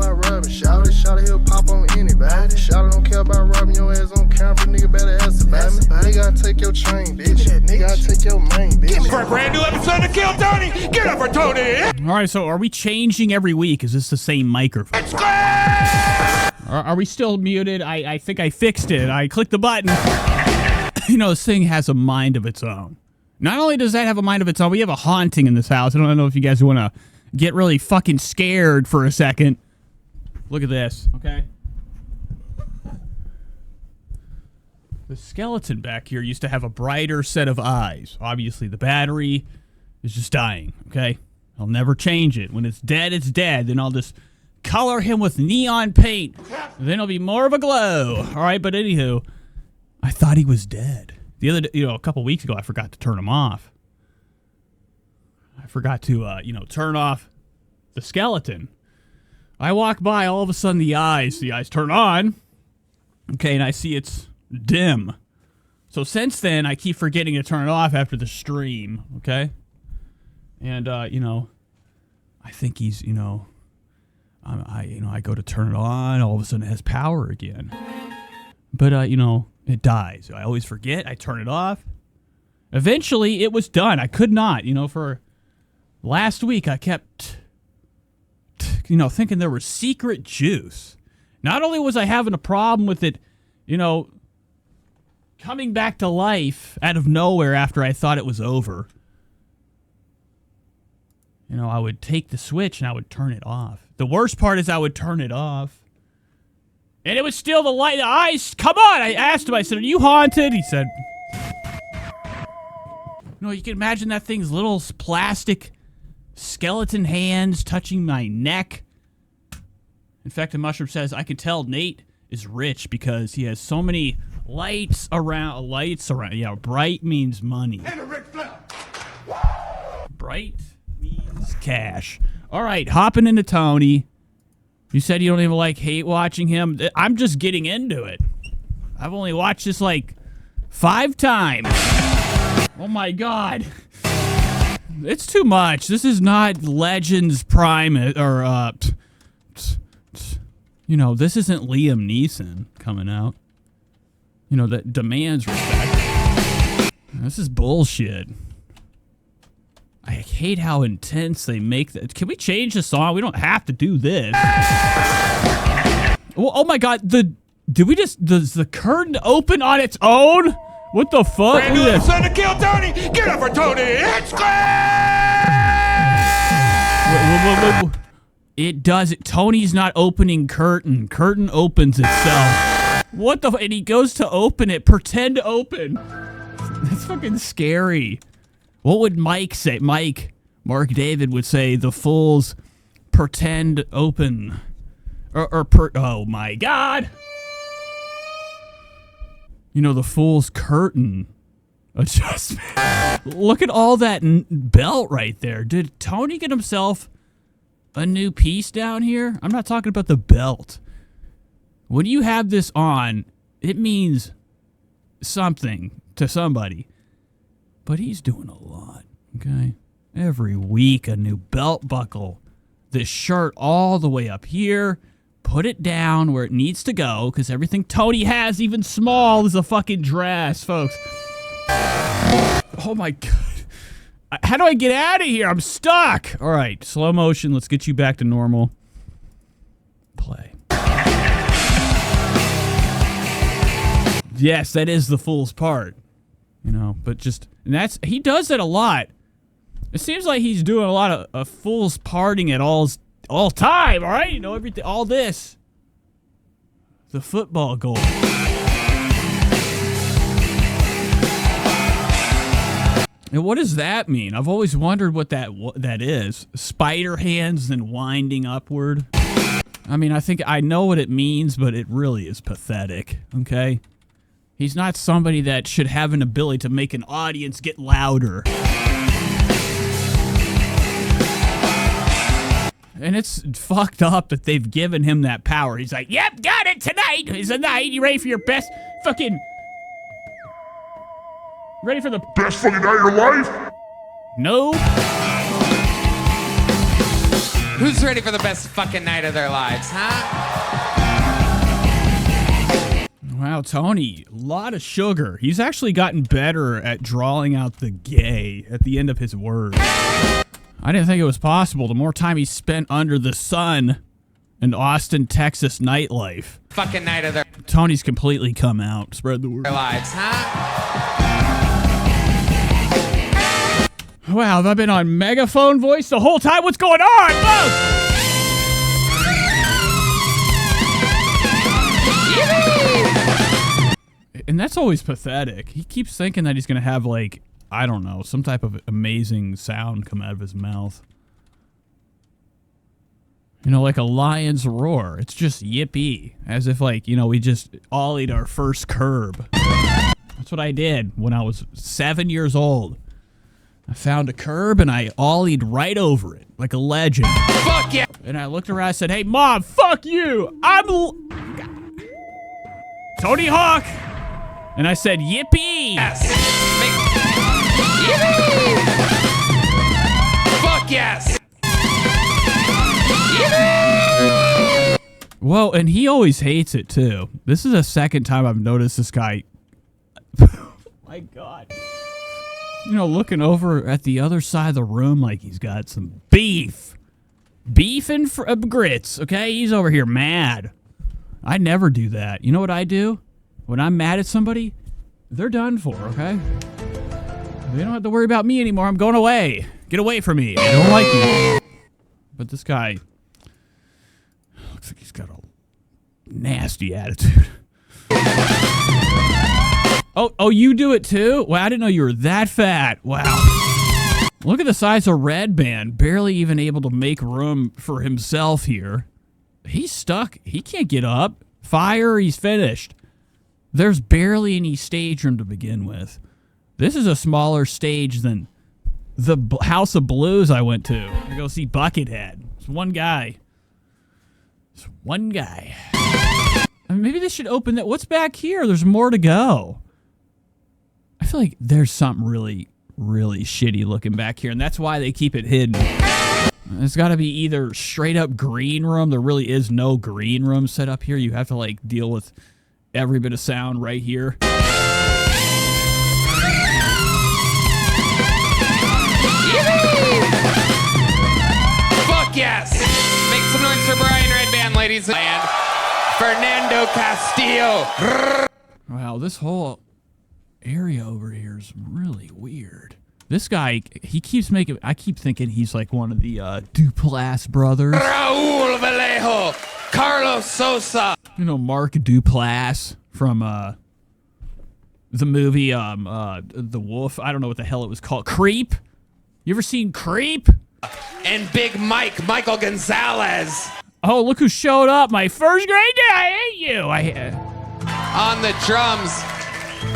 about robbing. Shout it, he'll pop on anybody. Shout it, don't care about robbing your ass on camera. Nigga better ask about me. Nigga, I take your chain, bitch. Nigga, I take your main, bitch. For a brand new episode of Kill Tony, get up for Tony. All right, so are we changing every week? Is this the same microphone? Let's go! Are we still muted? I think I fixed it. I clicked the button. You know, this thing has a mind of its own. Not only does that have a mind of its own, we have a haunting in this house. I don't know if you guys want to get really fucking scared for a second. Look at this, okay? The skeleton back here used to have a brighter set of eyes. Obviously, the battery is just dying, okay? I'll never change it. When it's dead, it's dead. Then I'll just color him with neon paint. Then it'll be more of a glow. All right, but anywho, I thought he was dead. The other day, a couple weeks ago, I forgot to turn him off. I forgot to, turn off the skeleton. I walk by, all of a sudden the eyes turn on. Okay, and I see it's dim. So since then, I keep forgetting to turn it off after the stream, okay? And, I think he's, I go to turn it on, all of a sudden it has power again. But, it dies. I always forget. I turn it off. Eventually, it was done. I could not. For last week, I kept, thinking there was secret juice. Not only was I having a problem with it, coming back to life out of nowhere after I thought it was over. I would take the switch and I would turn it off. The worst part is I would turn it off. And it was still the light, the eyes. Come on! I asked him, I said, are you haunted? He said, you can imagine that thing's little plastic skeleton hands touching my neck. In fact, the mushroom says, I can tell Nate is rich because he has so many lights around. Yeah, bright means money. Bright means cash. All right, hopping into Tony. You said you don't even hate watching him. I'm just getting into it. I've only watched this 5 times. Oh my God. It's too much. This is not Legends Prime or, this isn't Liam Neeson coming out. That demands respect. This is bullshit. I hate how intense they make that. Can we change the song? We don't have to do this. Oh my God! Does the curtain open on its own? What the fuck? Brand new episode of Kill Tony. Get up for Tony. It's Whoa. It does it. Tony's not opening curtain. Curtain opens itself. What the? And he goes to open it. Pretend to open. That's fucking scary. What would Mike say? Mark David would say the Fools pretend open. Oh my God. The Fool's curtain adjustment. Look at all that belt right there. Did Tony get himself a new piece down here? I'm not talking about the belt. When you have this on, it means something to somebody. But he's doing a lot, okay? Every week, a new belt buckle. This shirt all the way up here. Put it down where it needs to go, because everything Tony has, even small, is a fucking dress, folks. Oh my God. How do I get out of here? I'm stuck. All right, slow motion. Let's get you back to normal. Play. Yes, that is the Fool's part. But he does that a lot. It seems like he's doing a lot of fool's parting at all time, all right? Everything, all this. The football goal. And what does that mean? I've always wondered what that is. Spider hands and winding upward. I mean, I think I know what it means, but it really is pathetic, okay? He's not somebody that should have an ability to make an audience get louder. And it's fucked up that they've given him that power. He's like, yep, got it tonight. Is the night. You ready for your best fucking... Ready for the... Best fucking night of your life? No. Who's ready for the best fucking night of their lives, huh? Wow, Tony, a lot of sugar. He's actually gotten better at drawing out the gay at the end of his words. I didn't think it was possible. The more time he spent under the sun in Austin, Texas nightlife. Fucking night of their Tony's completely come out. Spread the word. lives, huh? Wow, have I been on megaphone voice the whole time? What's going on, folks? And that's always pathetic. He keeps thinking that he's going to have, like, I don't know, some type of amazing sound come out of his mouth. You know, like a lion's roar. It's just yippee. As if, like, you know, we just ollied our first curb. That's what I did when I was 7 years old. I found a curb and I ollied right over it, like a legend. Fuck yeah! And I looked around and said, hey, Mom, fuck you! Tony Hawk! And I said, yippee! Yes! Yippee! Fuck yes! Yippee! Whoa, and he always hates it, too. This is the second time I've noticed this guy. My God. You know, looking over at the other side of the room like he's got some beef. Beef and grits, okay? He's over here mad. I never do that. You know what I do? When I'm mad at somebody, they're done for, okay? They don't have to worry about me anymore. I'm going away. Get away from me. I don't like you. But this guy looks like he's got a nasty attitude. Oh, you do it too? Well, I didn't know you were that fat. Wow. Look at the size of Red Band. Barely even able to make room for himself here. He's stuck. He can't get up. Fire, he's finished. There's barely any stage room to begin with. This is a smaller stage than the House of Blues I went to go see Buckethead. It's one guy. It's one guy. I mean, maybe they should open that. What's back here? There's more to go. I feel like there's something really, really shitty looking back here, and that's why they keep it hidden. It's got to be either straight up green room. There really is no green room set up here. You have to, like, deal with every bit of sound right here. Fuck yes! Make some noise for Brian Red Band, ladies and Fernando Castillo. Wow, this whole area over here is really weird. This guy, he keeps making, I keep thinking he's like one of the Duplass brothers. Raul Vallejo, Carlos Sosa. You know, Mark Duplass from the movie The Wolf. I don't know what the hell it was called. Creep? You ever seen Creep? And Big Mike, Michael Gonzalez. Oh, look who showed up. My first grade day. I hate you. On the drums,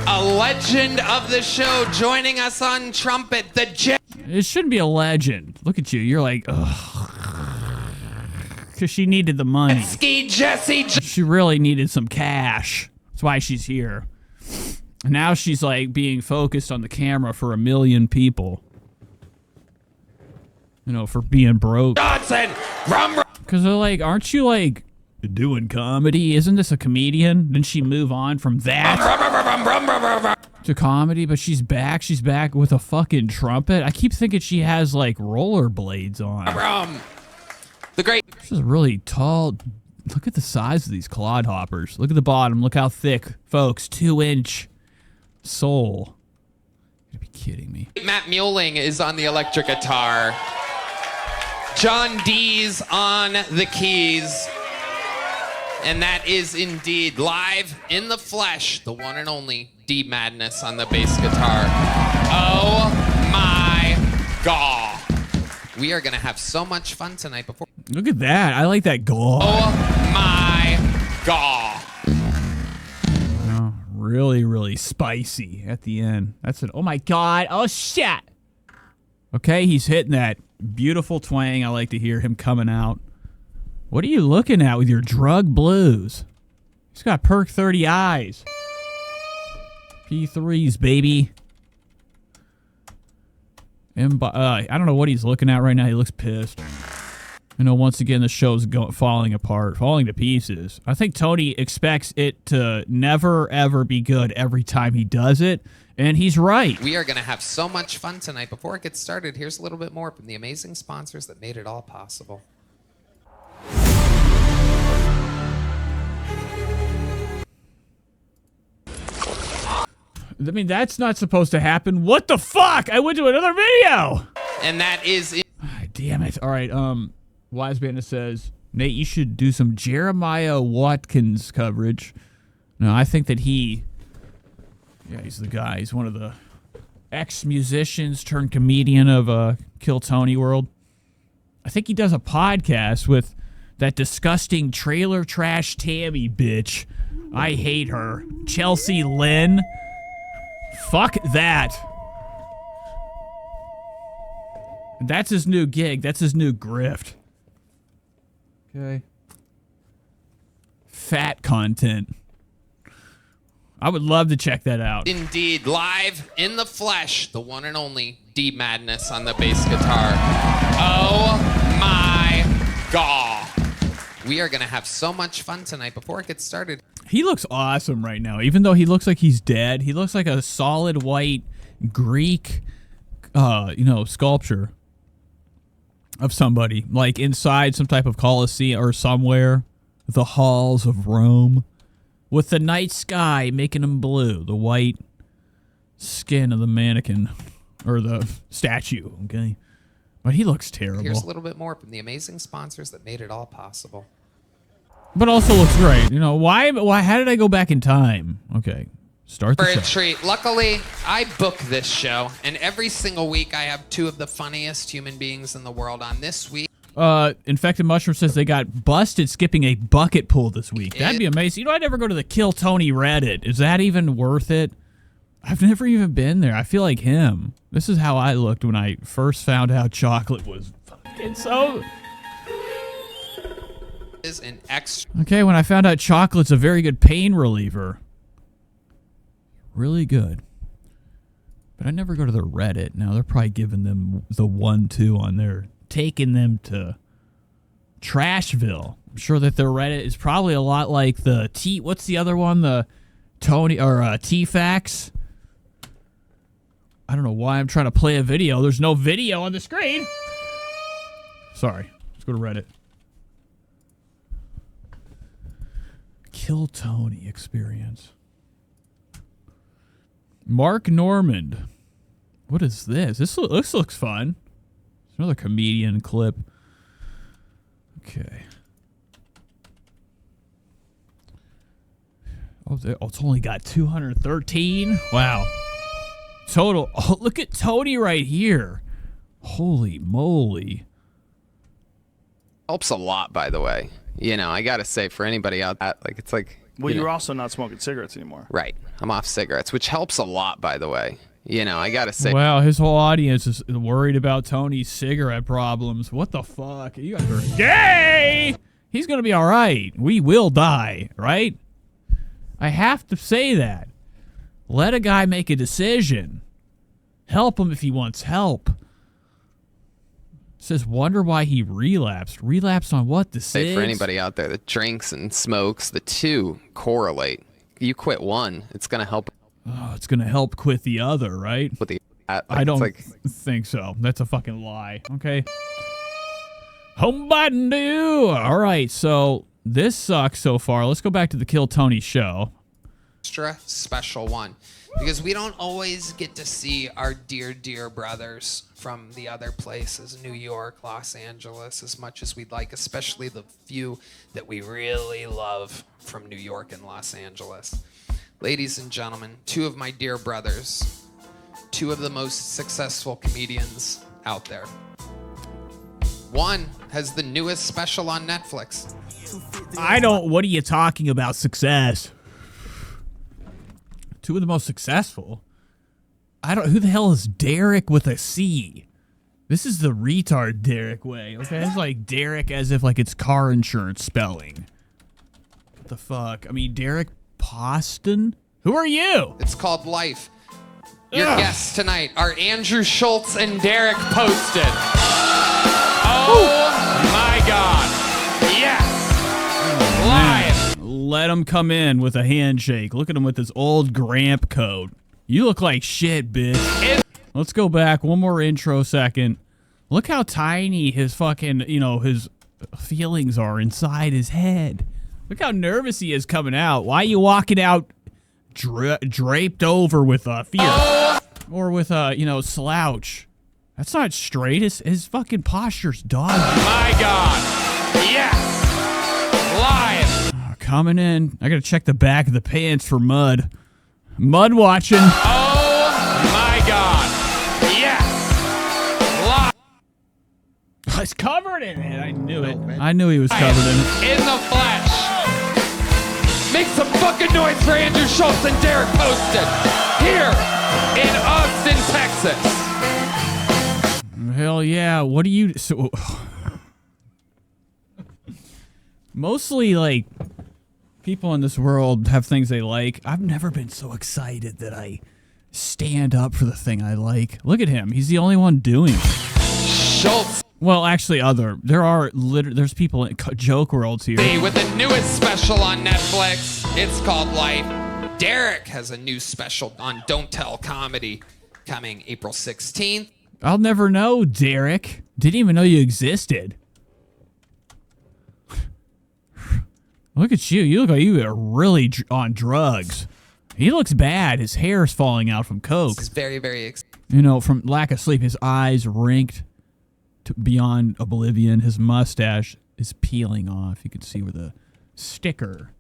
a legend of the show joining us on trumpet, the It shouldn't be a legend. Look at you. You're like, ugh. Because she needed the money. Ski Jesse. She really needed some cash. That's why she's here. And now she's like being focused on the camera for 1 million people. You know, for being broke. Johnson. Because they're like, aren't you like doing comedy? Isn't this a comedian? Didn't she move on from that to comedy? But she's back. She's back with a fucking trumpet. I keep thinking she has like rollerblades on. The great. She's really tall. Look at the size of these clodhoppers. Look at the bottom. Look how thick, folks. 2-inch sole. You'd be kidding me. Matt Muelling is on the electric guitar. John Dees on the keys. And that is indeed live in the flesh, the one and only D Madness on the bass guitar. Oh my God. We are going to have so much fun tonight before. Look at that. I like that goal. Oh my God. Oh, really, really spicy at the end. That's it. Oh my God. Oh shit. Okay, he's hitting that beautiful twang. I like to hear him coming out. What are you looking at with your drug blues? He's got Perk 30 eyes. P3s, baby. I don't know what he's looking at right now. He looks pissed. You know, once again, the show's falling apart, falling to pieces. I think Tony expects it to never, ever be good every time he does it, and he's right. We are going to have so much fun tonight. Before it gets started, here's a little bit more from the amazing sponsors that made it all possible. I mean, that's not supposed to happen. What the fuck? I went to another video! And that is... Damn it. All right, Wise Bandit says, Nate, you should do some Jeremiah Watkins coverage. No, I think that he's the guy. He's one of the ex-musicians turned comedian of Kill Tony world. I think he does a podcast with that disgusting trailer trash Tammy bitch. I hate her. Chelsea Lynn. Fuck that. That's his new gig. That's his new grift. Okay. Fat content. I would love to check that out. Indeed, live in the flesh, the one and only D Madness on the bass guitar. Oh my God. We are going to have so much fun tonight. Before it gets started, he looks awesome right now. Even though he looks like he's dead, he looks like a solid white Greek, sculpture of somebody, like inside some type of Colosseum or somewhere, the halls of Rome, with the night sky making him blue, the white skin of the mannequin or the statue. Okay, but he looks terrible. Here's a little bit more from the amazing sponsors that made it all possible. But also looks great. You know, why, how did I go back in time? Okay, start the For show. a treat. Luckily, I book this show, and every single week I have two of the funniest human beings in the world on. This week, Infected Mushroom says they got busted skipping a bucket pool this week. That'd be amazing. You know, I never go to the Kill Tony Reddit. Is that even worth it? I've never even been there. I feel like him. This is how I looked when I first found out chocolate was fucking so... is an extra. Okay, when I found out chocolate's a very good pain reliever. Really good. But I never go to the Reddit. Now, they're probably giving them the 1-2 on there, taking them to Trashville. I'm sure that their Reddit is probably a lot like the what's the other one? The Tony, or T-Fax? I don't know why I'm trying to play a video. There's no video on the screen. Sorry. Let's go to Reddit. Kill Tony experience. Mark Normand. What is this? This looks fun. It's another comedian clip. Okay. Oh, it's only got 213? Wow. Total. Oh, look at Tony right here. Holy moly. Helps a lot, by the way. You know, I gotta say, for anybody out there, like, it's like... Well, you're also not smoking cigarettes anymore. Right. I'm off cigarettes, which helps a lot, by the way. You know, I gotta say... Wow, his whole audience is worried about Tony's cigarette problems. What the fuck? You guys are gay! He's gonna be alright. We will die, right? I have to say that. Let a guy make a decision. Help him if he wants help. It says, wonder why he relapsed. Relapsed on what? The SIDS? For anybody out there that drinks and smokes, the two correlate. You quit one, it's gonna help. Oh, it's gonna help quit the other, right? With the, I don't think so. That's a fucking lie. Okay. Home do. All right, so this sucks so far. Let's go back to the Kill Tony show. Extra special one, because we don't always get to see our dear brothers from the other places, New York, Los Angeles, as much as we'd like, especially the few that we really love from New York and Los Angeles. Ladies and gentlemen, two of my dear brothers, two of the most successful comedians out there. One has the newest special on Netflix. What are you talking about, success? Two of the most successful? Who the hell is Derek with a C? This is the retard Derek way, okay? It's like Derek as if like it's car insurance spelling. What the fuck? I mean, Derek Poston? Who are you? It's called Life. Your guests tonight are Andrew Schulz and Derek Poston. Oh my God. Yes. Live. Let him come in with a handshake. Look at him with his old Gramp coat. You look like shit, bitch. Let's go back one more intro second. Look how tiny his fucking, his feelings are inside his head. Look how nervous he is coming out. Why are you walking out draped over with fear? Or with slouch? That's not straight. His fucking posture's dodgy. My God. Yes. Live. Coming in. I gotta check the back of the pants for mud. Mud watching. Oh my God. Yes. Live. He's covered in it. I knew it. I knew he was covered in it. In the flesh. Make some fucking noise for Andrew Schulz and Derek Poston here in Austin, Texas. Hell yeah. What do you... Mostly, like, people in this world have things they like. I've never been so excited that I stand up for the thing I like. Look at him. He's the only one doing it. Schulz. Well, actually, there's people in joke worlds here. With the newest special on Netflix. It's called Life. Derek has a new special on Don't Tell Comedy coming April 16th. I'll never know, Derek. Didn't even know you existed. Look at you. You look like you are really on drugs. He looks bad. His hair is falling out from coke. It's very, very from lack of sleep. His eyes rinked to beyond oblivion. His mustache is peeling off. You can see where the sticker,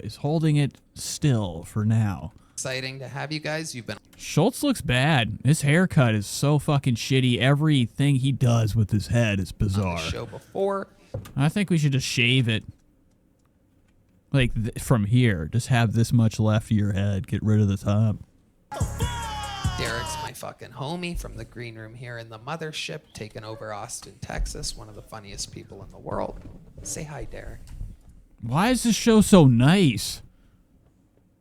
is holding it still for now. exciting to have you guys. You've been... Schulz looks bad. His haircut is so fucking shitty. Everything he does with his head is bizarre. On the show before. I think we should just shave it. Like, from here. Just have this much left of your head. Get rid of the top. Derek's my fucking homie from the green room here in the mothership, taking over Austin, Texas. One of the funniest people in the world. Say hi, Derek. Why is this show so nice?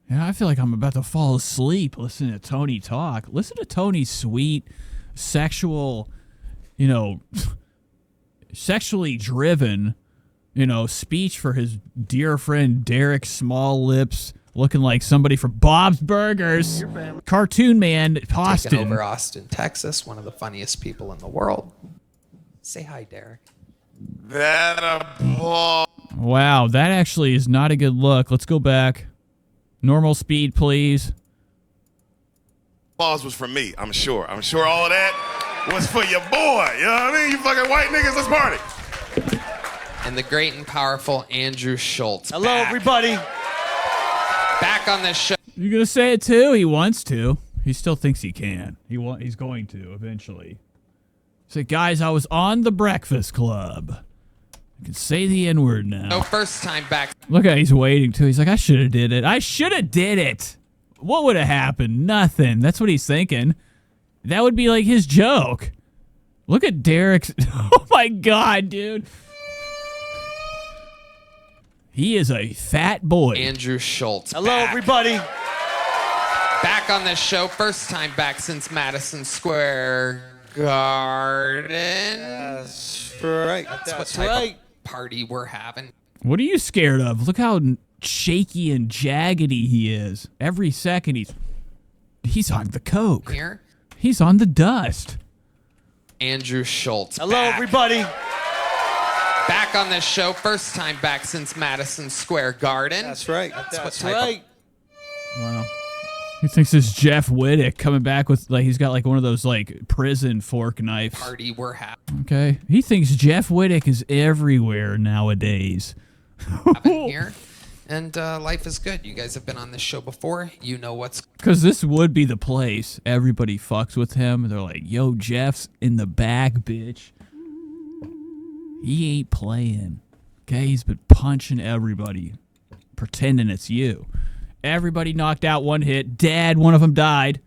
Yeah, I feel like I'm about to fall asleep listening to Tony talk. Listen to Tony's sweet, sexual, sexually driven, speech for his dear friend Derek Small Lips, looking like somebody from Bob's Burgers. Cartoon Man, Austin. Taking over Austin, Texas. One of the funniest people in the world. Say hi, Derek. Wow, that actually is not a good look. Let's go back. Normal speed, please. Applause was for me, I'm sure. I'm sure all of that was for your boy. You know what I mean? You fucking white niggas, let's party. And the great and powerful Andrew Schulz. Hello, everybody. Back on this show. You gonna say it too? He wants to. He still thinks he can. He's going to eventually. Say, guys, I was on the Breakfast Club. I can say the N-word now. No, first time back. Look how he's waiting too. He's like, I should have did it. I should have did it. What would have happened? Nothing. That's what he's thinking. That would be like his joke. Look at Derek's. Oh my God, dude. He is a fat boy. Andrew Schulz. Hello, everybody. Back on this show. First time back since Madison Square Garden. That's right. That's what type of party we're having. What are you scared of? Look how shaky and jaggedy he is. Every second he's on the coke. Here. He's on the dust. Andrew Schulz. Hello, everybody. Back on this show. First time back since Madison Square Garden. That's right. That's right. Wow. He thinks it's Jeff Wittick coming back with, like, he's got like one of those like prison fork knives. Party we're having. Okay. He thinks Jeff Wittick is everywhere nowadays. Here. And life is good. You guys have been on this show before. You know what's... Because this would be the place. Everybody fucks with him. They're like, yo, Jeff's in the back, bitch. He ain't playing. Okay? He's been punching everybody. Pretending it's you. Everybody knocked out one hit. Dad, one of them died.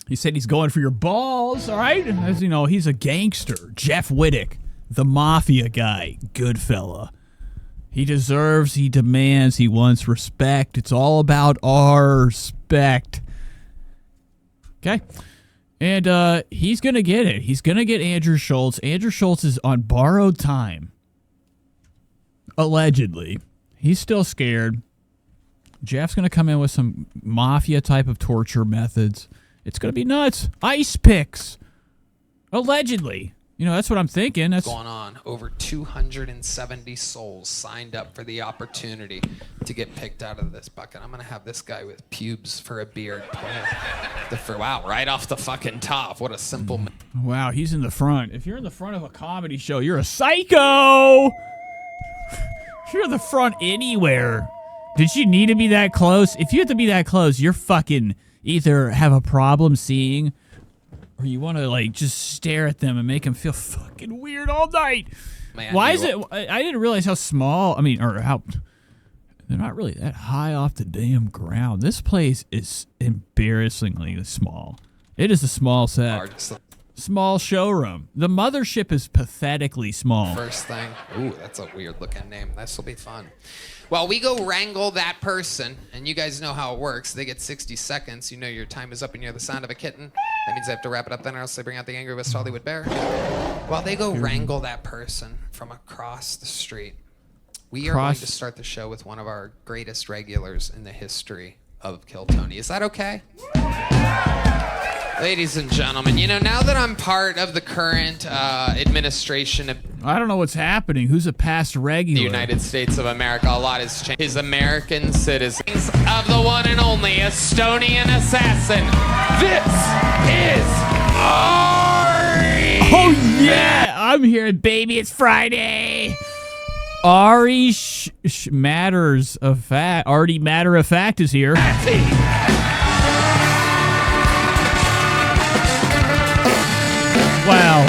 He said he's going for your balls, all right? As you know, he's a gangster. Jeff Wittick, the mafia guy. Good fella. He deserves, he demands, he wants respect. It's all about our respect. Okay? And he's going to get it. He's going to get Andrew Schulz. Andrew Schulz is on borrowed time. Allegedly. He's still scared. Jeff's going to come in with some mafia type of torture methods. It's going to be nuts. Ice picks. Allegedly. You know, that's what I'm thinking. That's going on. Over 270 souls signed up for the opportunity to get picked out of this bucket. I'm going to have this guy with pubes for a beard. Wow, right off the fucking top. What a simple... Wow, he's in the front. If you're in the front of a comedy show, you're a psycho! If you're in the front anywhere, did you need to be that close? If you have to be that close, you're fucking either have a problem seeing... or you want to, like, just stare at them and make them feel fucking weird all night. Man, why is it... I didn't realize how small... I mean, or how... They're not really that high off the damn ground. This place is embarrassingly small. It is a small set. Small showroom. The mothership is pathetically small. First thing. Ooh, that's a weird looking name. This will be fun. Well, we go wrangle that person, and you guys know how it works. They get 60 seconds. You know your time is up and you hear the sound of a kitten. That means they have to wrap it up then, or else they bring out the angry West Hollywood bear. While they go wrangle that person from across the street, we are going to start the show with one of our greatest regulars in the history of Kill Tony. Is that okay? Ladies and gentlemen, you know, now that I'm part of the current administration of I don't know what's happening. Who's a past regular? the United States of America, a lot has changed. His American citizens of the one and only Estonian assassin. This is Ari! Oh, yeah! I'm here, baby. It's Friday. Ari Matters of Fact. Artie Matter of Fact is here. Wow.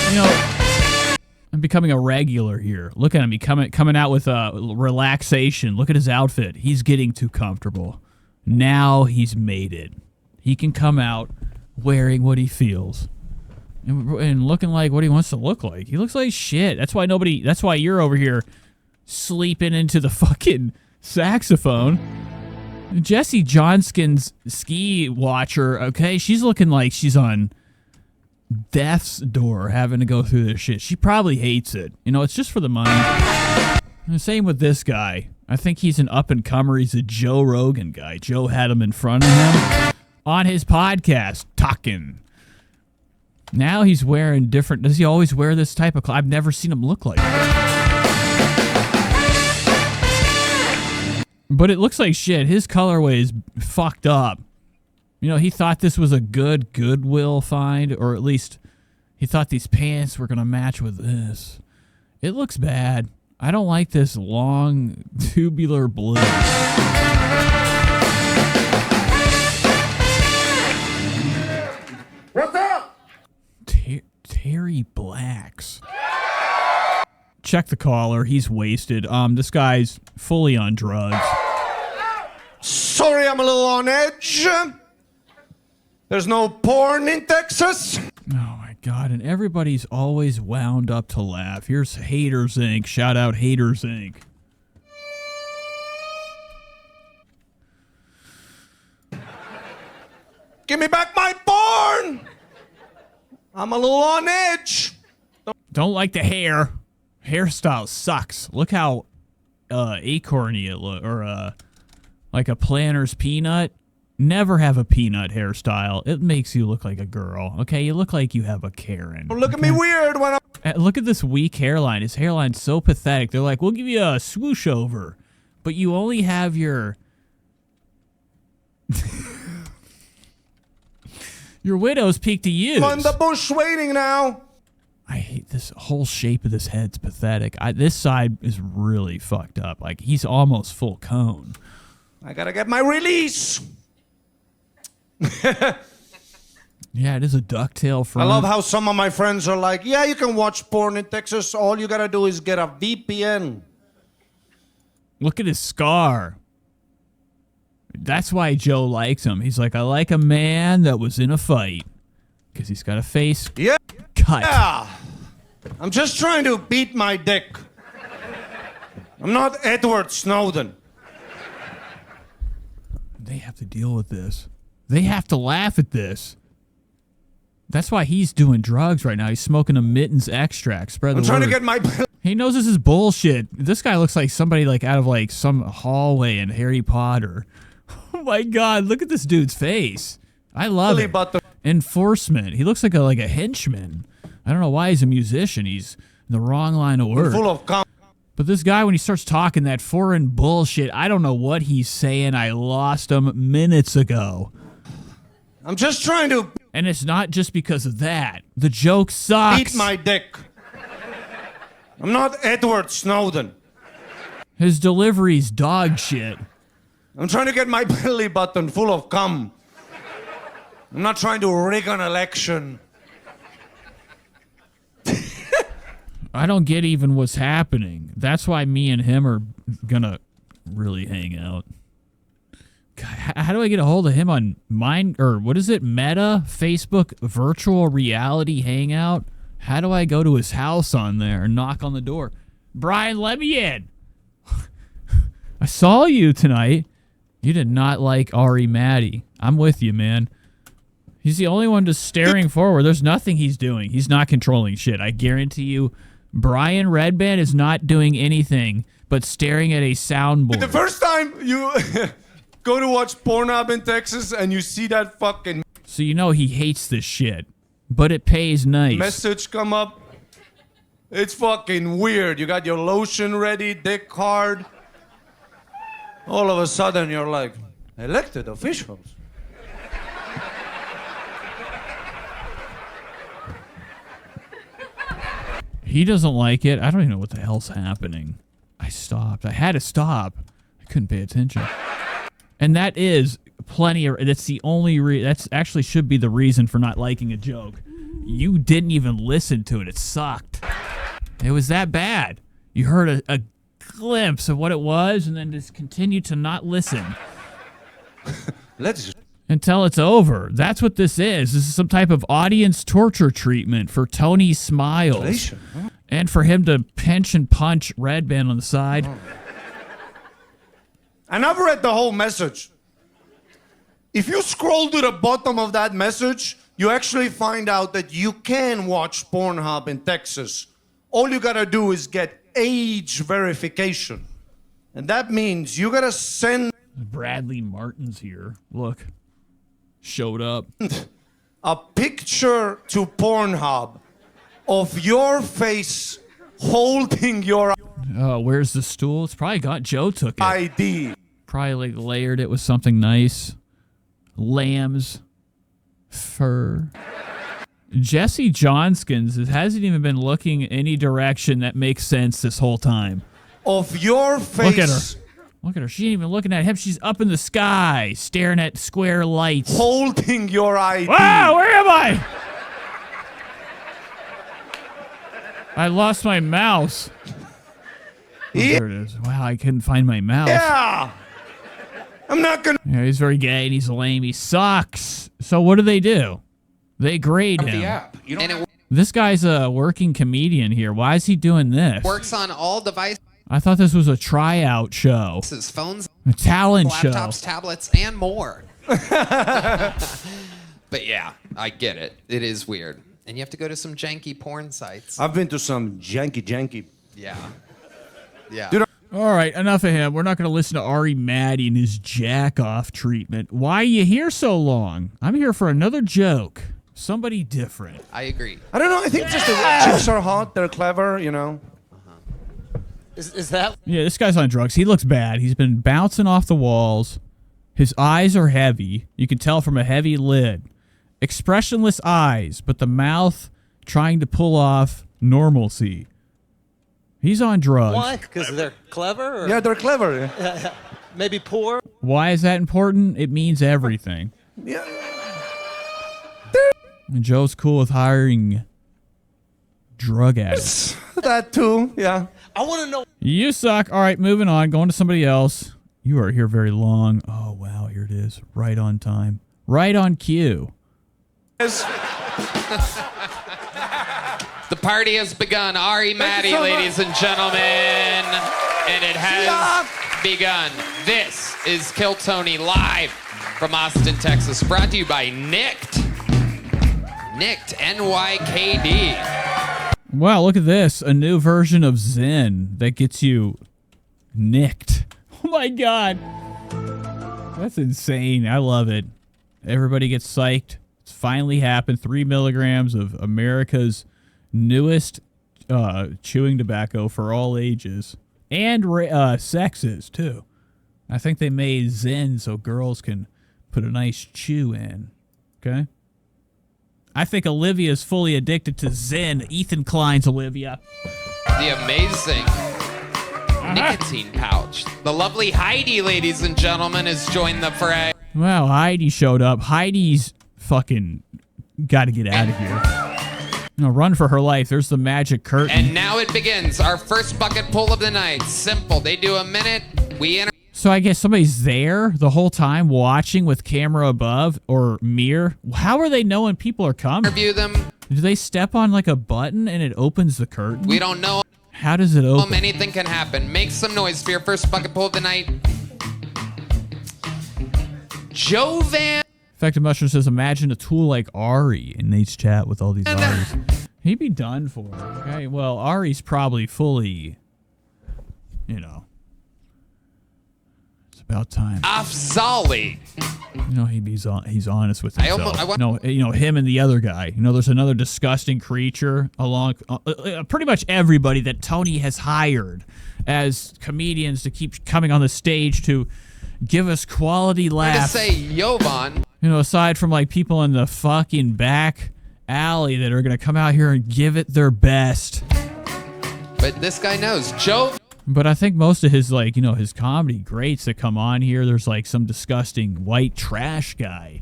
You know, I'm becoming a regular here. Look at him. He coming out with relaxation. Look at his outfit. He's getting too comfortable. Now he's made it. He can come out wearing what he feels. And looking like what he wants to look like. He looks like shit. That's why you're over here sleeping into the fucking saxophone. Jesse Johnston's ski watcher, okay, she's looking like she's on death's door having to go through this shit. She probably hates it. You know, it's just for the money. And the same with this guy. I think he's an up-and-comer. He's a Joe Rogan guy. Joe had him in front of him on his podcast, talking. Now he's wearing different... Does he always wear this type of clothes? I've never seen him look like that. But it looks like shit. His colorway is fucked up. You know, he thought this was a good Goodwill find, or at least he thought these pants were going to match with this. It looks bad. I don't like this long, tubular blue. What's up? Terry Blacks. Check the caller. He's wasted. This guy's fully on drugs. Sorry, I'm a little on edge. There's no porn in Texas. Oh my god, and everybody's always wound up to laugh. Here's Haters Inc. Shout out Haters Inc. Give me back my porn. I'm a little on edge. Don't like the hair. Hairstyle sucks. Look how acorny it look, or like a planter's peanut. Never have a peanut hairstyle. It makes you look like a girl. Okay, you look like you have a Karen. Look at me weird when I'm... Look at this weak hairline. His hairline's so pathetic. They're like, we'll give you a swoosh over, but you only have your your widow's peak to use. I'm on the bush waiting now. I hate this whole shape of this head's pathetic. This side is really fucked up. Like, he's almost full cone. I gotta get my release. Yeah, it is a ducktail front. I love how some of my friends are like, yeah, you can watch porn in Texas. All you gotta do is get a VPN. Look at his scar. That's why Joe likes him. He's like, I like a man that was in a fight. Because he's got a face cut. Yeah. I'm just trying to beat my dick. I'm not Edward Snowden. They have to deal with this. They have to laugh at this. That's why he's doing drugs right now. He's smoking a mittens extract. Spread the I'm trying to word. get my. He knows this is bullshit. This guy looks like somebody like out of like some hallway in Harry Potter. Oh my God, look at this dude's face. I love it. Enforcement. He looks like a henchman. I don't know why he's a musician. He's in the wrong line of work. Full of But this guy, when he starts talking that foreign bullshit, I don't know what he's saying. I lost him minutes ago. I'm just trying to And it's not just because of that. The joke sucks. beat my dick. I'm not Edward Snowden. His delivery's dog shit. I'm trying to get my belly button full of cum. I'm not trying to rig an election. I don't get even what's happening. That's why me and him are gonna really hang out. God, how do I get a hold of him on what is it? Meta? Facebook virtual reality hangout? How do I go to his house on there and knock on the door? Brian, let me in. I saw you tonight. You did not like Ari Maddie. I'm with you, man. He's the only one just staring forward. There's nothing he's doing. He's not controlling shit. I guarantee you, Brian Redband is not doing anything but staring at a soundboard. The first time you go to watch Pornhub in Texas and you see that fucking So you know he hates this shit, but it pays nice. message come up, it's fucking weird. You got your lotion ready, dick hard. All of a sudden you're like, elected officials. He doesn't like it. I don't even know what the hell's happening. I stopped. I had to stop. I couldn't pay attention. And that is that's the only that's actually should be the reason for not liking a joke. You didn't even listen to it. It sucked. It was that bad. You heard a glimpse of what it was and then just continued to not listen. Until it's over. That's what this is. This is some type of audience torture treatment for Tony Smiles. And for him to pinch and punch Redband on the side. And I've read the whole message. If you scroll to the bottom of that message, you actually find out that you can watch Pornhub in Texas. All you gotta do is get age verification. And that means you gotta send Bradley Martin's here. Look. Showed up. a picture to Pornhub of your face holding your Oh, where's the stool? It's probably got Joe took it. ID. Probably like layered it with something nice. Lamb's fur. Jesse Johnskins hasn't even been looking any direction that makes sense this whole time. Of your face. Look at her. Look at her. She ain't even looking at him. She's up in the sky, staring at square lights. Holding your ID. Wow, where am I? I lost my mouse. Oh, there it is. Wow, I couldn't find my mouse. Yeah. I'm not gonna. Yeah, he's very gay and he's lame. He sucks. So what do? They grade him. And it This guy's a working comedian here. Why is he doing this? works on all devices, I thought this was a tryout show. phones, A talent laptops, show. tablets, and more. But yeah, I get it. It is weird. And you have to go to some janky porn sites. I've been to some janky. Yeah. Yeah. Dude, All right, enough of him. We're not going to listen to Ari Maddie and his jack-off treatment. Why are you here so long? I'm here for another joke. Somebody different. I agree. I don't know. I think just the chicks are hot. They're clever, you know. Is that Yeah, this guy's on drugs. He looks bad. He's been bouncing off the walls. His eyes are heavy. You can tell from a heavy lid. Expressionless eyes, but the mouth trying to pull off normalcy. He's on drugs. why? Because they're clever? Or Yeah, they're clever. maybe poor? Why is that important? It means everything. Yeah. And Joe's cool with hiring drug addicts. That too. Yeah. I want to know. You suck. All right, moving on. Going to somebody else. You are here very long. Oh, wow. Here it is. Right on time. Right on cue. The party has begun. Ari Maddie, so ladies and gentlemen. And it has begun. This is Kill Tony live from Austin, Texas. Brought to you by Nicked. Nicked NYKD. Wow, look at this. A new version of Zen that gets you nicked. Oh my god. That's insane. I love it. Everybody gets psyched. It's finally happened. 3 milligrams of America's newest chewing tobacco for all ages. And sexes, too. I think they made Zen so girls can put a nice chew in. Okay? I think Olivia's fully addicted to Zen. Ethan Klein's Olivia. The amazing nicotine pouch. The lovely Heidi, ladies and gentlemen, has joined the fray. Wow, Heidi showed up. Heidi's fucking got to get out of here. No, run for her life. There's the magic curtain. And now it begins. Our first bucket pull of the night. Simple. They do a minute. We enter. So I guess somebody's there the whole time watching with camera above or mirror. How are they knowing people are coming? Interview them. Do they step on like a button and it opens the curtain? We don't know. How does it open? Anything can happen. Make some noise for your first bucket pull of the night. Jovan. Effective Mushroom says, imagine a tool like Ari in Nate's chat with all these Aris. He'd be done for. Okay, well, Ari's probably fully, you know. It's about time. Afzali. You know, he's honest with himself. No, you know, him and the other guy. You know, there's another disgusting creature along pretty much everybody that Tony has hired as comedians to keep coming on the stage to give us quality laughs. I'm gonna say Jovan. You know, aside from like people in the fucking back alley that are gonna come out here and give it their best. But this guy knows. Joe. But I think most of his, like, you know, his comedy greats that come on here, there's like some disgusting white trash guy.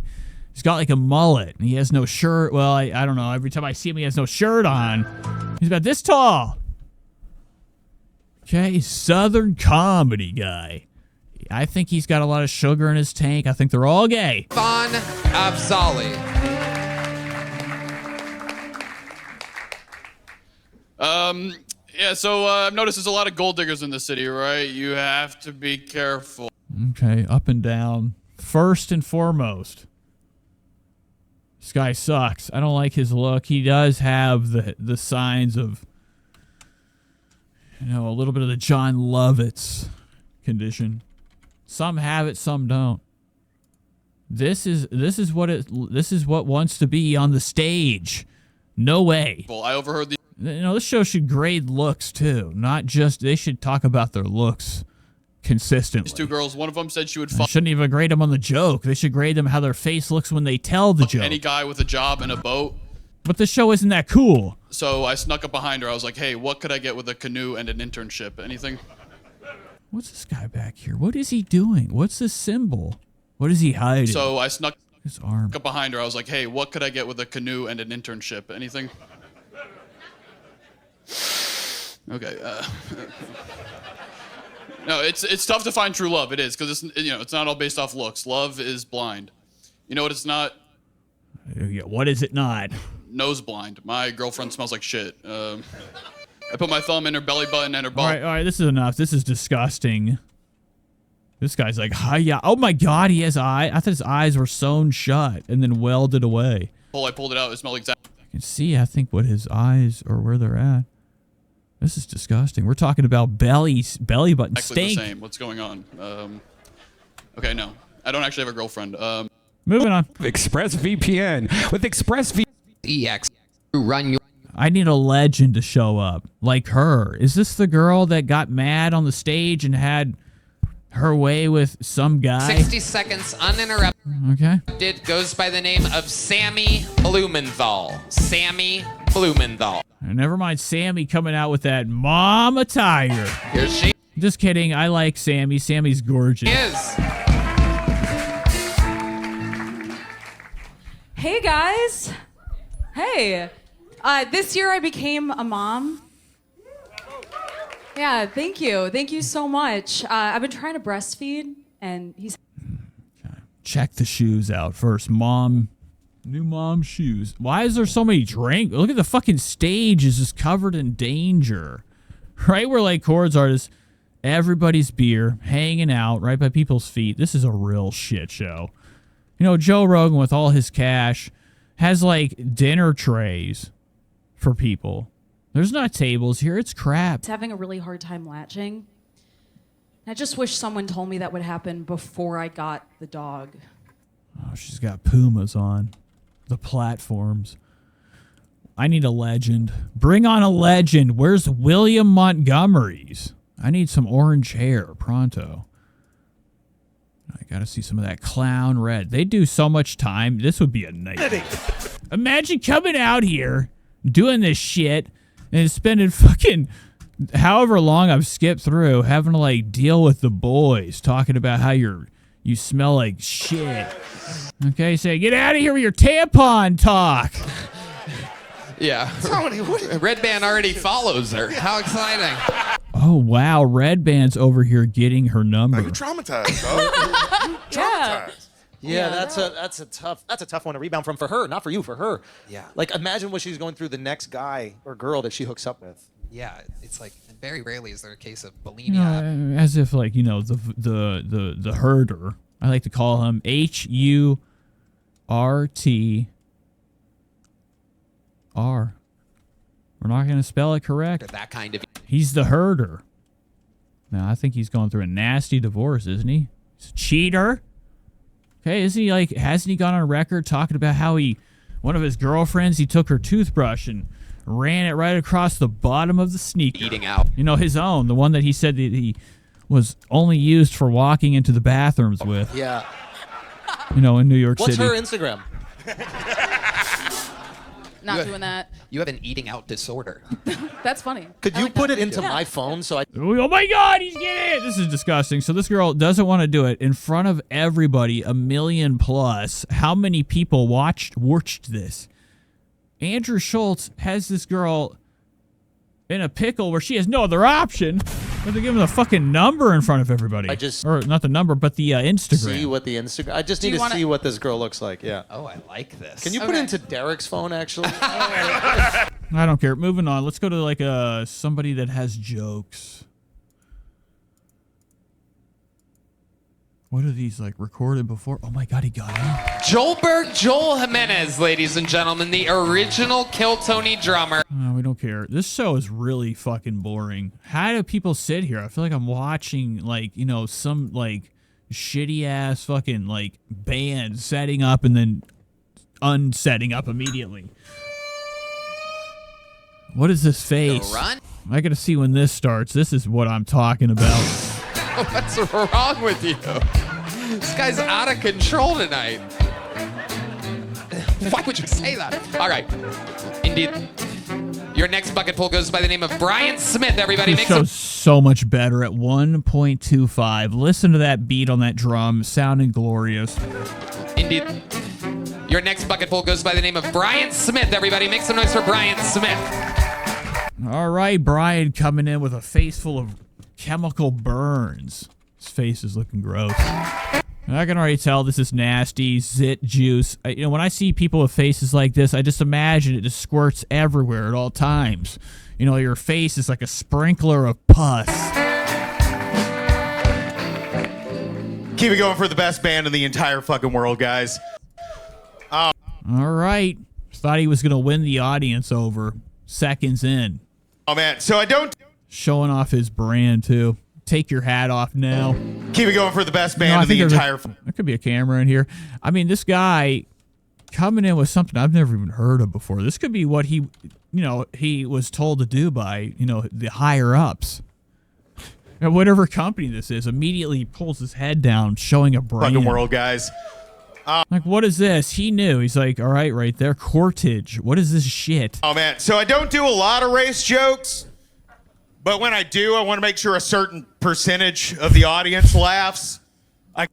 He's got like a mullet and he has no shirt. Well, I don't know. Every time I see him, he has no shirt on. He's about this tall. Okay, Southern comedy guy. I think he's got a lot of sugar in his tank. I think they're all gay. Von Afzali. Yeah, so I've noticed there's a lot of gold diggers in the city, right? You have to be careful. Okay, up and down. First and foremost, this guy sucks. I don't like his look. He does have the signs of, you know, a little bit of the John Lovitz condition. Some have it, some don't. This is what wants to be on the stage. No way. I overheard the. You know, this show should grade looks too, not just. They should talk about their looks consistently. These two girls, one of them said she would fuck. Shouldn't even grade them on the joke. They should grade them how their face looks when they tell the joke. Any guy with a job and a boat. But the show isn't that cool. So I snuck up behind her. I was like, "Hey, what could I get with a canoe and an internship? Anything?" What's this guy back here? What is he doing? What's this symbol? What is he hiding? So I snuck his arm up behind her. I was like, "Hey, what could I get with a canoe and an internship? Anything?" Okay. No, it's tough to find true love. It is, because it's not all based off looks. Love is blind. You know what it's not? Yeah, what is it not? Nose blind. My girlfriend smells like shit. I put my thumb in her belly button and her butt. All right, this is enough. This is disgusting. This guy's like, hiya. Oh my god, he has eyes. I thought his eyes were sewn shut and then welded away. I pulled it out. It smelled exactly. I can see, I think, what his eyes or where they're at. This is disgusting. We're talking about belly button steak. The same. What's going on? Okay, no. I don't actually have a girlfriend. Moving on. ExpressVPN. With ExpressVPN. EX. Run your. I need a legend to show up. Like her. Is this the girl that got mad on the stage and had her way with some guy? 60 seconds uninterrupted. Okay. It goes by the name of Sammy Blumenthal. Sammy Blumenthal. Never mind Sammy coming out with that mom attire. Here she Just kidding. I like Sammy. Sammy's gorgeous. is. Hey, guys. Hey. This year I became a mom. Yeah, thank you. Thank you so much. I've been trying to breastfeed, and he's... Check the shoes out first. Mom. New mom shoes. Why is there so many drinks? Look at the fucking stage is just covered in danger. Right where like chords are, just everybody's beer hanging out right by people's feet. This is a real shit show. You know, Joe Rogan with all his cash has like dinner trays for people. There's not tables here. It's crap. It's having a really hard time latching. I just wish someone told me that would happen before I got the dog. Oh, she's got Pumas on the platforms. I need a legend. Bring on a legend. Where's William Montgomery's? I need some orange hair pronto. I gotta see some of that clown red. They do so much time. This would be a nightmare. Imagine coming out here, doing this shit, and spending fucking however long I've skipped through, having to like deal with the boys, talking about how you smell like shit. Okay, say, get out of here with your tampon talk. Yeah. Red Band already follows her. How exciting. Oh, wow. Red Band's over here getting her number. You traumatized, dog. Traumatized. Yeah, that's a tough one to rebound from for her, not for you, for her. Yeah. Like imagine what she's going through the next guy or girl that she hooks up with. Yeah, it's like very rarely is there a case of bulimia. You know, as if like, you know, the herder. I like to call him HURTR. We're not going to spell it correct. That kind of. He's the herder. Now, I think he's going through a nasty divorce, isn't he? He's a cheater. Okay, isn't he like, hasn't he gone on record talking about how one of his girlfriends, he took her toothbrush and ran it right across the bottom of the sneaker. Eating out. You know, his own, the one that he said that he was only used for walking into the bathrooms with. Yeah. You know, in New York What's City. her Instagram? Not doing that. You have an eating out disorder. That's funny. Could you put it into my phone so I... Oh my God, he's getting it. This is disgusting. So this girl doesn't want to do it in front of everybody, 1 million plus. How many people watched this? Andrew Schulz has this girl in a pickle where she has no other option but to give him the fucking number in front of everybody. Or not the number, but the Instagram. See what the Instagram... I just need to see what this girl looks like, yeah. Oh, I like this. Can you put it into Derek's phone, actually? I don't care. Moving on. Let's go to like somebody that has jokes. What are these like recorded before? Oh my God, he got it. Joel Jimenez, ladies and gentlemen, the original Kill Tony drummer. We don't care. This show is really fucking boring. How do people sit here? I feel like I'm watching like, you know, some like shitty ass fucking like band setting up and then unsetting up immediately. What is this face? Run? I gotta see when this starts. This is what I'm talking about. What's wrong with you? This guy's out of control tonight. Why would you say that? All right. Indeed. Your next bucket full goes by the name of Brian Smith, everybody. This show's so much better at 1.25. Listen to that beat on that drum. Sounding glorious. Indeed. Your next bucket full goes by the name of Brian Smith, everybody. Make some noise for Brian Smith. All right, Brian coming in with a face full of chemical burns. His face is looking gross. I can already tell this is nasty zit juice. You know, when I see people with faces like this, I just imagine it just squirts everywhere at all times. You know, your face is like a sprinkler of pus. Keep it going for the best band in the entire fucking world, guys. All right. Thought he was going to win the audience over seconds in. Oh, man. So I don't... Showing off his brand, too. Take your hat off now. Keep it going for the best band in the entire... There could be a camera in here. I mean, this guy coming in with something I've never even heard of before. This could be what he, you know, he was told to do by, you know, the higher-ups. And whatever company this is, immediately pulls his head down, showing a brand. Fucking world, guys. Like, what is this? He knew. He's like, all right, right there. Cortage. What is this shit? Oh, man. So I don't do a lot of race jokes, but when I do, I want to make sure a certain percentage of the audience laughs.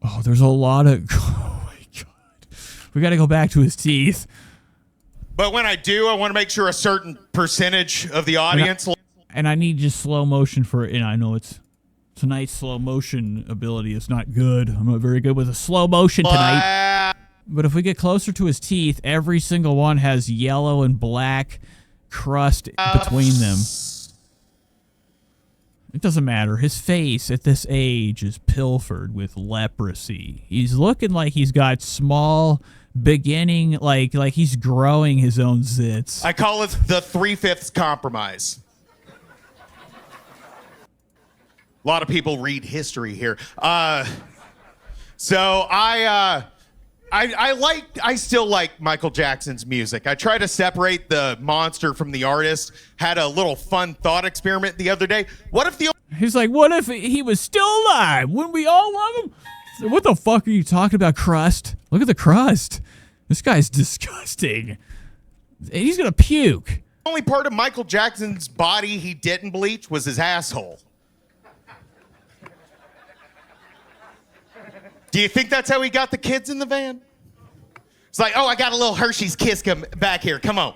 Oh, there's a lot of... Oh, my God. We got to go back to his teeth. But when I do, I want to make sure a certain percentage of the audience... And I need just slow motion for it. And I know tonight's slow motion ability is not good. I'm not very good with a slow motion tonight. But if we get closer to his teeth, every single one has yellow and black crust between them. It doesn't matter. His face at this age is pilfered with leprosy. He's looking like he's got small beginning, like he's growing his own zits. I call it the 3/5 compromise. A lot of people read history here. So I still like Michael Jackson's music. I try to separate the monster from the artist. Had a little fun thought experiment the other day. What if He's like, what if he was still alive? Wouldn't we all love him? What the fuck are you talking about, crust? Look at the crust. This guy's disgusting. He's gonna puke. The only part of Michael Jackson's body he didn't bleach was his asshole. Do you think that's how he got the kids in the van? It's like, oh, I got a little Hershey's Kiss back here. Come on.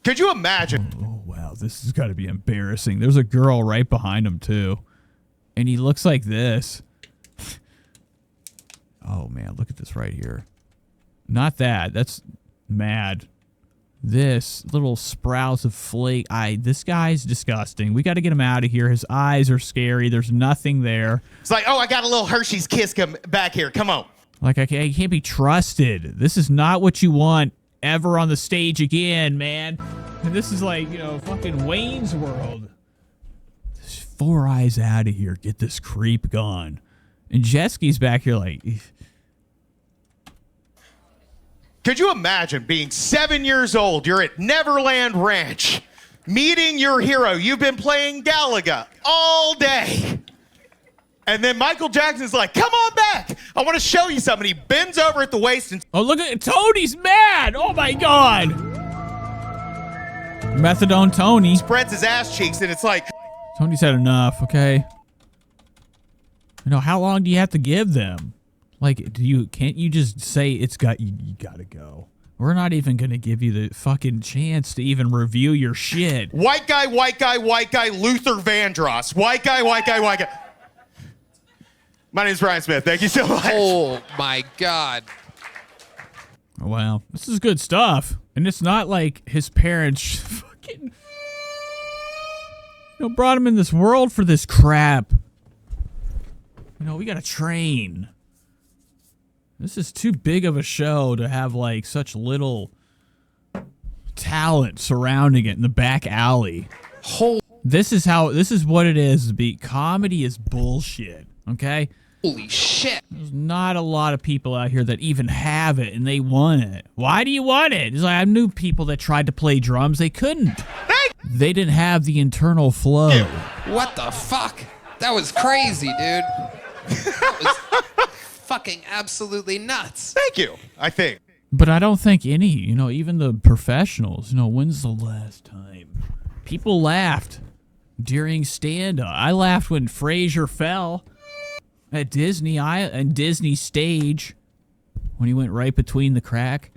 Could you imagine? Oh, wow. This has got to be embarrassing. There's a girl right behind him, too. And he looks like this. Oh, man. Look at this right here. Not that. That's mad. This little sprouts of flake. This guy's disgusting. We got to get him out of here. His eyes are scary. There's nothing there. It's like, oh, I got a little Hershey's Kiss back here. Come on. Like, I can't be trusted. This is not what you want ever on the stage again, man. And this is like, fucking Wayne's World. There's 4 eyes out of here. Get this creep gone. And Jesky's back here like... Could you imagine being 7 years old? You're at Neverland Ranch, meeting your hero. You've been playing Galaga all day. And then Michael Jackson's like, come on back. I want to show you something. He bends over at the waist and... Oh, look at Tony's mad. Oh, my God. Methadone Tony. Spreads his ass cheeks, and it's like... Tony's had enough, okay? How long do you have to give them? Like, can't you just say you gotta go? We're not even gonna give you the fucking chance to even review your shit. White guy, Luther Vandross. White guy. My name's Brian Smith. Thank you so much. Oh, my God. Oh, wow. This is good stuff. And it's not like his parents fucking... brought him in this world for this crap. We gotta train. This is too big of a show to have, like, such little talent surrounding it in the back alley. This is what it is. Comedy is bullshit, okay? Holy shit. There's not a lot of people out here that even have it, and they want it. Why do you want it? It's like, I knew people that tried to play drums. They couldn't. They didn't have the internal flow. What the fuck? That was crazy, dude. That was fucking absolutely nuts. Thank you, I think. But I don't think any, even the professionals, when's the last time? People laughed during stand-up. I laughed when Frasier fell at Disney and Disney stage when he went right between the crack.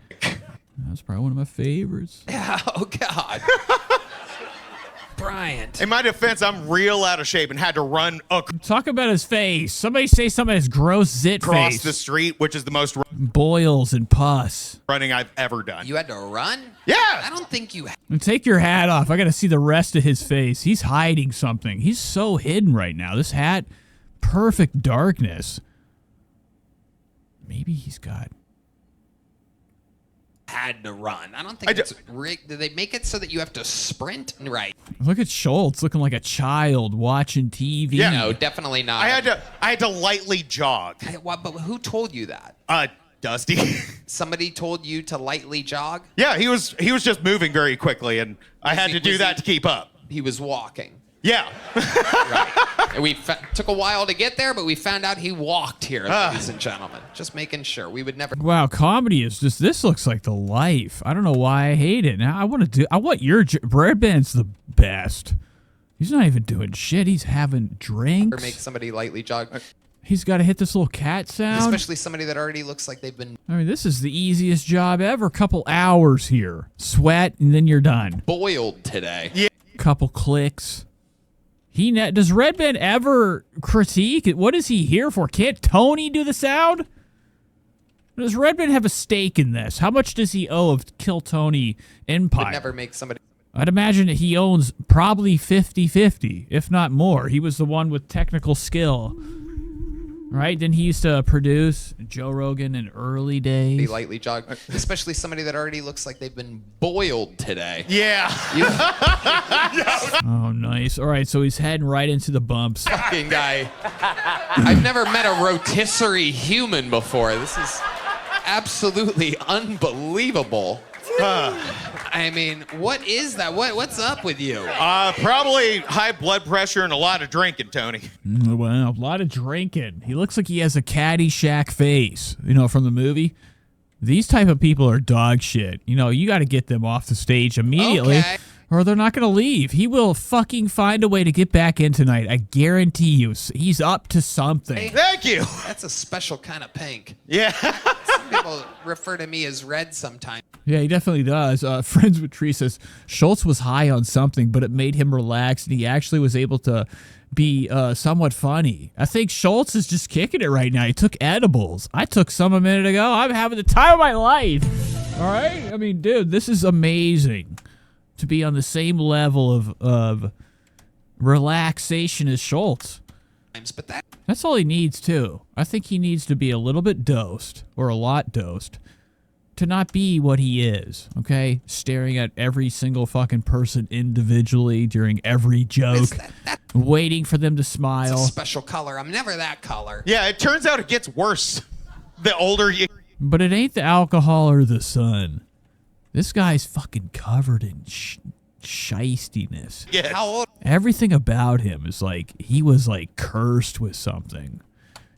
That's probably one of my favorites. Yeah, oh, God. Bryant. In my defense, I'm real out of shape and had to run Talk about his face. Somebody say something about his gross zit across face. the street, which is the most boils and pus. running I've ever done. You had to run? Yeah. I don't think you... And take your hat off. I got to see the rest of his face. He's hiding something. He's so hidden right now. This hat, perfect darkness. Maybe he's got... had to run. I don't think it's rigged. Did they make it so that you have to sprint? Right. Look at Schulz looking like a child watching TV. Yeah. No, definitely not. I had to lightly jog. But who told you that? Dusty. Somebody told you to lightly jog? Yeah, he was just moving very quickly, and I had to do that to keep up. He was walking. Yeah. Right. And took a while to get there, but we found out he walked here, ladies and gentlemen. Just making sure. We would never... Wow, comedy is just... This looks like the life. I don't know why I hate it. Now, I want your... Brad Band's the best. He's not even doing shit. He's having drinks. Or make somebody lightly jog. He's got to hit this little cat sound. Especially somebody that already looks like they've been... I mean, this is the easiest job ever. Couple hours here. Sweat, and then you're done. Boiled today. Yeah. Couple clicks. Does Red Band ever critique? What is he here for? Can't Tony do the sound? Does Red Band have a stake in this? How much does he owe of Kill Tony Empire? Would never make somebody... I'd imagine that he owns probably 50-50, if not more. He was the one with technical skill. Right? Then he used to produce Joe Rogan in early days. Lightly jog, especially somebody that already looks like they've been boiled today. Yeah. Oh, nice. All right, so he's heading right into the bumps. Fucking guy. I've never met a rotisserie human before. This is absolutely unbelievable. I mean, what is that? What's up with you? Probably high blood pressure and a lot of drinking, Tony. Well, a lot of drinking. He looks like he has a Caddyshack face, from the movie. These type of people are dog shit. You got to get them off the stage immediately, Okay. or they're not going to leave. He will fucking find a way to get back in tonight. I guarantee you. He's up to something. Thank you. That's a special kind of pink. Yeah. Some people refer to me as red sometimes. Yeah, he definitely does. Friends with Tree says Schulz was high on something, but it made him relax, and he actually was able to be somewhat funny. I think Schulz is just kicking it right now. He took edibles. I took some a minute ago. I'm having the time of my life. All right? I mean, dude, this is amazing to be on the same level of relaxation as Schulz. But That's all he needs, too. I think he needs to be a little bit dosed, or a lot dosed, to not be what he is, okay? Staring at every single fucking person individually during every joke, waiting for them to smile. It's a special color. I'm never that color. Yeah, it turns out it gets worse the older you... But it ain't the alcohol or the sun. This guy's fucking covered in shystiness. Yeah. How old? Everything about him is like, he was like cursed with something.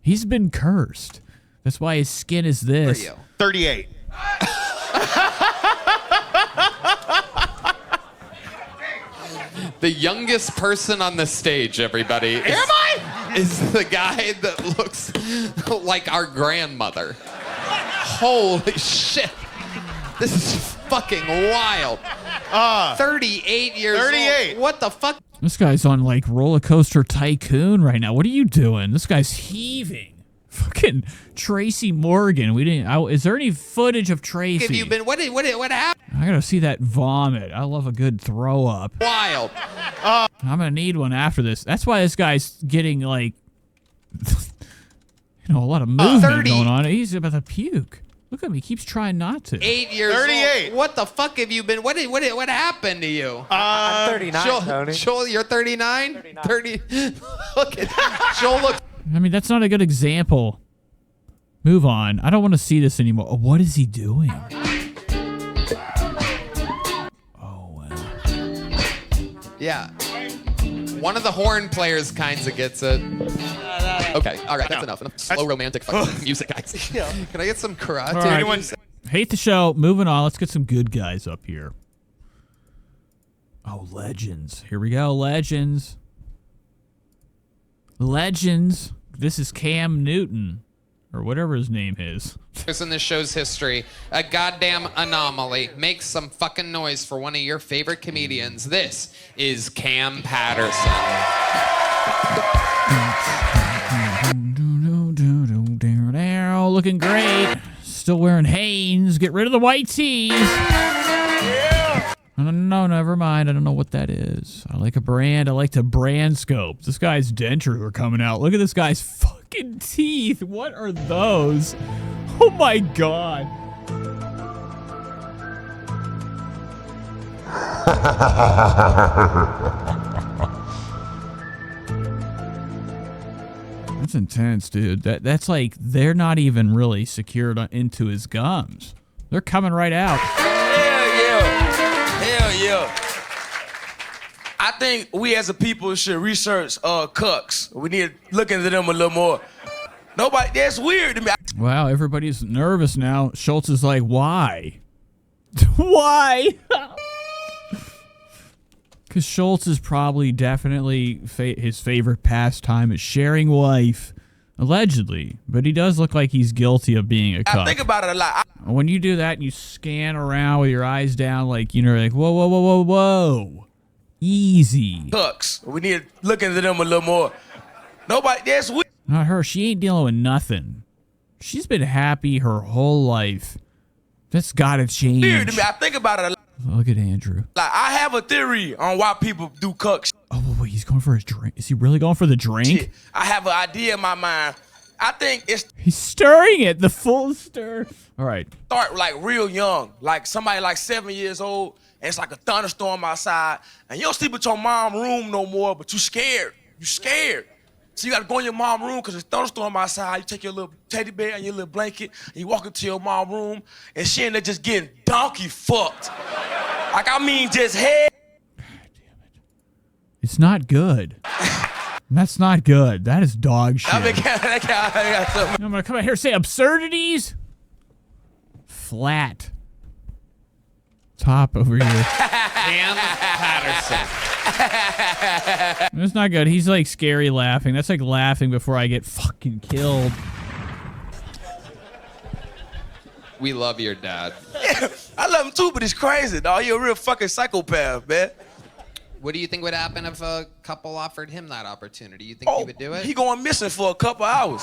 He's been cursed. That's why his skin is this. Are you? 38. The youngest person on the stage, everybody. Am I? Is the guy that looks like our grandmother. Holy shit. This is fucking wild. 38 years 38. old. What the fuck? This guy's on like Roller Coaster Tycoon right now. What are you doing? This guy's heaving. Fucking Tracy Morgan. We didn't. Is there any footage of Tracy? Have you been? What happened? I gotta see that vomit. I love a good throw up. Wild. I'm gonna need one after this. That's why this guy's getting like, a lot of movement 30. going on. He's about to puke. Look at him. He keeps trying not to. 8 years 38. old. What the fuck have you been? What happened to you? I'm 39, Tony. Joel, you're 39? 30. Look at Joel. Look. I mean, that's not a good example. Move on. I don't want to see this anymore. What is he doing? Oh, wow. Yeah. One of the horn players kinds of gets it. Okay, all right, that's enough. Enough slow romantic fucking music, guys. Can I get some karate? All right. Hate the show. Moving on. Let's get some good guys up here. Oh, legends. Here we go. Legends. Legends. This is Cam Newton, or whatever his name is. In this show's history, a goddamn anomaly. Make some fucking noise for one of your favorite comedians. This is Cam Patterson. Looking great. Still wearing Hanes. Get rid of the white tees. No, never mind. I don't know what that is. I like a brand. I like to brand scope. This guy's dentures are coming out. Look at this guy's fucking teeth. What are those? Oh my god. That's intense, dude. That's like they're not even really secured into his gums. They're coming right out. Hell yeah. I think we as a people should research cucks. We need to look into them a little more. Nobody, that's weird to me. Wow, everybody's nervous now. Schulz is like, why? Why? Because Schulz is probably definitely his favorite pastime is sharing wife. Allegedly. But he does look like he's guilty of being a cuck. I think about it a lot. When you do that and you scan around with your eyes down, like, like, whoa, whoa, whoa, whoa, whoa. Easy. Cucks. We need to look into them a little more. Nobody, that's weird. Not her. She ain't dealing with nothing. She's been happy her whole life. That's gotta change. Weird to me. I think about it a lot. Look at Andrew. Like, I have a theory on why people do cucks. Oh, wait, he's going for his drink. Is he really going for the drink? I have an idea in my mind I think it's He's stirring it, the full stir. All right. start like real young, like somebody like 7 years old, and it's like a thunderstorm outside, and you don't sleep at your mom's room no more, but you scared. You scared. So you gotta go in your mom's room because it's thunderstorm outside. You take your little teddy bear and your little blanket, and you walk into your mom's room, and she in there just getting donkey fucked. Like, I mean, just head. It's not good. That's not good. That is dog shit. I mean, I'm gonna come out here and say absurdities. Flat. Top over here. Cam Patterson. That's not good. He's like scary laughing. That's like laughing before I get fucking killed. We love your dad. Yeah, I love him too, but he's crazy, dog. You're a real fucking psychopath, man. What do you think would happen if a couple offered him that opportunity? You think he would do it? He going missing for a couple hours.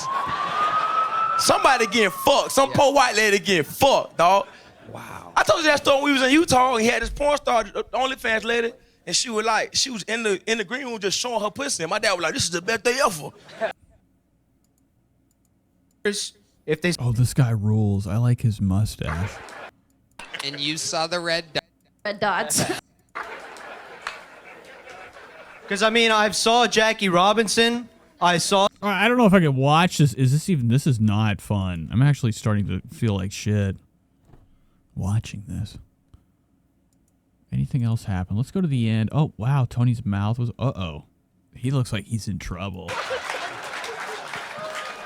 Somebody getting fucked. Some poor white lady getting fucked, dog. Wow. I told you that story when we was in Utah. And he had this porn star, OnlyFans lady, and she was in the green room just showing her pussy. And my dad was like, "This is the best day ever." If they this guy rules. I like his mustache. And you saw the red dots. Because, I mean, I saw Jackie Robinson. I saw... I don't know if I can watch this. This is not fun. I'm actually starting to feel like shit watching this. Anything else happen? Let's go to the end. Oh, wow. Tony's mouth was... Uh-oh. He looks like he's in trouble.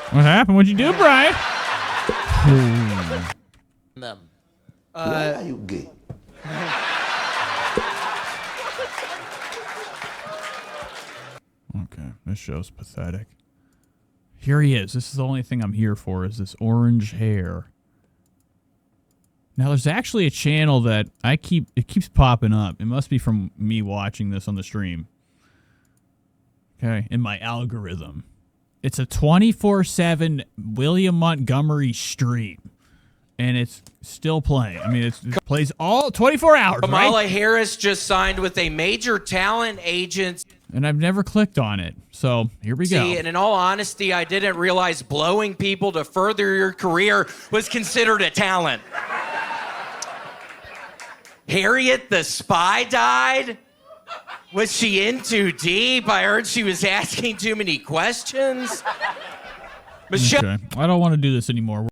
What happened? What'd you do, Brian? Them. Why are you gay? Okay, this show's pathetic. Here he is. This is the only thing I'm here for, is this orange hair. Now, there's actually a channel that it keeps popping up. It must be from me watching this on the stream. Okay, in my algorithm. It's a 24/7 William Montgomery stream. And it's still playing. I mean, it plays all 24 hours, Kamala right? Harris just signed with a major talent agency. And I've never clicked on it. So here we go. And in all honesty, I didn't realize blowing people to further your career was considered a talent. Harriet the spy died? Was she in too deep? I heard she was asking too many questions. Okay. I don't want to do this anymore.